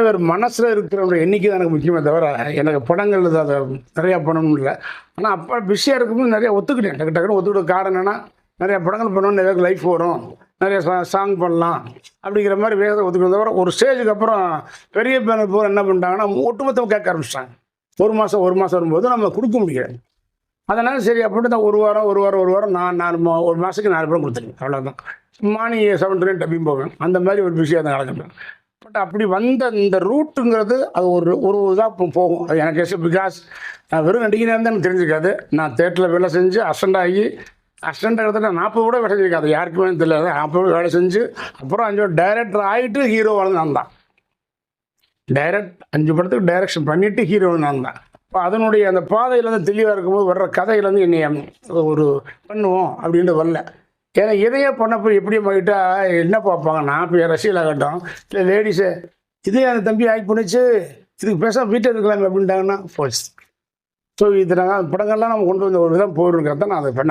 எத்தனை பேர் மனசில் இருக்கிறவங்க எண்ணிக்கை தான் எனக்கு முக்கியமே தவிர எனக்கு படங்கள் அதை நிறையா பண்ணணும்னு இல்லை. ஆனால் அப்போ பிஸியாக இருக்கும்போது நிறையா ஒத்துக்கிட்டேன். டக்குன்னு ஒத்துக்கிட்ட காரணம் என்னென்னா, நிறையா படங்கள் பண்ணணும், நிறைய லைஃப் வரும், நிறைய சாங் பண்ணலாம் அப்படிங்கிற மாதிரி வேகத்தை ஒத்துக்கிற தவிர ஒரு ஸ்டேஜுக்கு அப்புறம் பெரிய பேனர் போகிற என்ன பண்ணிட்டாங்கன்னா ஒட்டுமொத்தம் கேட்க ஆரம்பிச்சிட்டாங்க. ஒரு மாதம் வரும்போது நம்ம கொடுக்க முடியாது. அதனால் சரி அப்படின்ட்டு தான் ஒரு வாரம் நான் ஒரு மாதத்துக்கு 4 படம் கொடுத்துருக்கேன். அவ்வளோதான். மார்னிங் 7 to 9 டப்பிங் போவேன். அந்த மாதிரி ஒரு பிஸியாக தான் நடந்துட்டேன். பட் அப்படி வந்த இந்த ரூட்டுங்கிறது அது ஒரு இதாக போகும். அது எனக்கு பிகாஸ் நான் வெறும் நடிகனாக இருந்தால் எனக்கு தெரிஞ்சிருக்காது. நான் தேட்டரில் வேலை செஞ்சு அசிஸ்டண்ட் கிட்டத்தட்ட 40 கூட வேலை செஞ்சிருக்காது. யாருக்குமே தெரியாது. 40 வேலை செஞ்சு அப்புறம் 5 டைரக்டர் ஆகிட்டு ஹீரோ வாழ்ந்து நான் தான். 5 படத்துக்கு டைரக்ஷன் பண்ணிவிட்டு ஹீரோ நான் தான். இப்போ அதனுடைய அந்த பாதையிலேருந்து தெளிவாக இருக்கும்போது வர்ற கதையிலேருந்து என்னை ஒரு பண்ணுவோம் அப்படின்ட்டு வரல. ஏன்னா இதையே பண்ணப்போ எப்படி போயிட்டா என்ன பார்ப்பாங்க, நான் இப்போ ரசிகலாகட்டும் இல்லை லேடிஸு இதே அந்த தம்பி ஆக்ட் பண்ணிச்சு, இதுக்கு பேசாமல் வீட்டில் இருக்கலாமே அப்படின்ட்டாங்கன்னா போச்சு. ஸோ இது நாங்கள் படங்கள்லாம் நம்ம கொண்டு வந்த ஒரு விதம் போயிருங்கிறத நான் அதை பண்ணேன்.